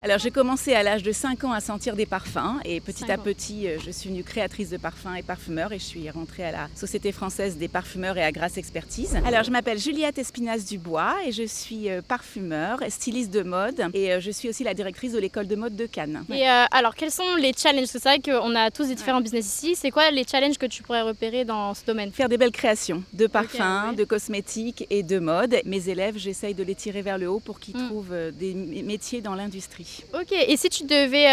Alors j'ai commencé à l'âge de 5 ans à sentir des parfums et petit 5 à ans. petit je suis devenue créatrice de parfums et parfumeur et je suis rentrée à la Société française des parfumeurs et à Grasse Expertise. Alors je m'appelle Juliette Espinasse-Dubois et je suis parfumeur, styliste de mode et je suis aussi la directrice de l'école de mode de Cannes. Et alors, quels sont les challenges? C'est vrai qu'on a tous des différents business ici. C'est quoi les challenges que tu pourrais repérer dans ce domaine? Faire des belles créations de parfums, oui. de cosmétiques et de mode. Mes élèves, j'essaye de les tirer vers le haut pour qu'ils trouvent des métiers dans l'industrie. Ok, et si tu devais,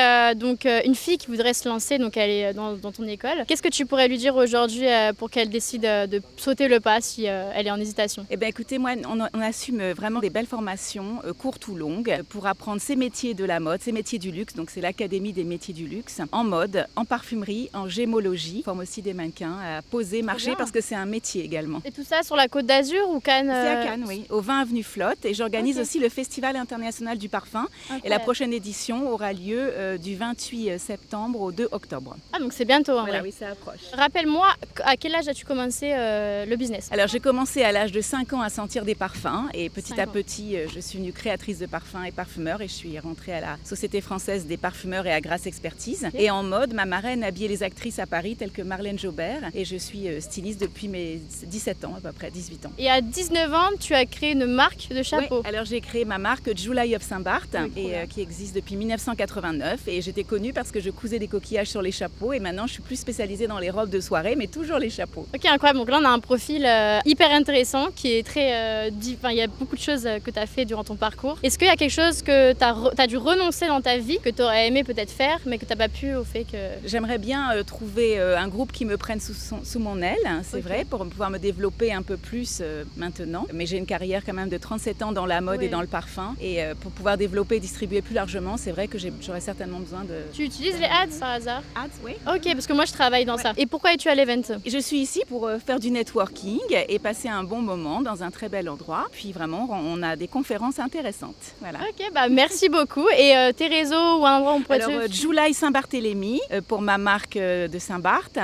une fille qui voudrait se lancer, donc elle est dans ton école, qu'est-ce que tu pourrais lui dire aujourd'hui pour qu'elle décide de sauter le pas si elle est en hésitation? Eh bien écoutez, moi on assume vraiment des belles formations, courtes ou longues, pour apprendre ces métiers de la mode, ces métiers du luxe. Donc c'est l'Académie des métiers du luxe, en mode, en parfumerie, en gémologie. On forme aussi des mannequins à poser, marcher, bien. parce que c'est un métier également. Et tout ça sur la Côte d'Azur ou Cannes? C'est à Cannes, oui, au 20 avenue Flotte. Et j'organise aussi le Festival international du parfum. Et la prochaine édition aura lieu du 28 septembre au 2 octobre. Ah, donc c'est bientôt en Voilà, vrai. oui, ça approche. Rappelle-moi, à quel âge as-tu commencé le business? Alors j'ai commencé à l'âge de 5 ans à sentir des parfums et petit 5 à ans. petit je suis devenue créatrice de parfums et parfumeur et je suis rentrée à la Société française des parfumeurs et à Grasse Expertise. Et en mode, ma marraine habillait les actrices à Paris telles que Marlène Jobert et je suis styliste depuis mes 17 ans à peu près, 18 ans. Et à 19 ans, tu as créé une marque de chapeaux. Oui, alors j'ai créé ma marque July of Saint-Barth Oui, qui existe depuis 1989 et j'étais connue parce que je cousais des coquillages sur les chapeaux et maintenant je suis plus spécialisée dans les robes de soirée mais toujours les chapeaux. Ok, incroyable. Donc là, on a un profil hyper intéressant qui est très... il y a beaucoup de choses que tu as fait durant ton parcours. Est-ce qu'il y a quelque chose que tu as dû renoncer dans ta vie, que tu aurais aimé peut-être faire, mais que tu n'as pas pu au fait que... J'aimerais bien trouver un groupe qui me prenne sous mon aile, c'est vrai, pour pouvoir me développer un peu plus maintenant. Mais j'ai une carrière quand même de 37 ans dans la mode et dans le parfum. Et pour pouvoir développer et distribuer plus largement, c'est vrai que j'aurais certainement besoin de... Tu utilises les ads par hasard? Ads, oui. Ok, parce que moi je travaille dans ça. Et pourquoi es-tu à l'event? Je suis ici pour faire du networking et passer un bon moment dans un très bel endroit. Puis vraiment, on a des conférences intéressantes. Voilà. Ok, bah merci beaucoup. Et tes réseaux ou un endroit où on pourrait Alors, July Saint-Barthélemy pour ma marque de Saint-Barth,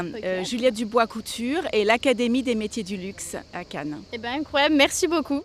Juliette Dubois Couture et l'Académie des métiers du luxe à Cannes. Eh ben incroyable, merci beaucoup.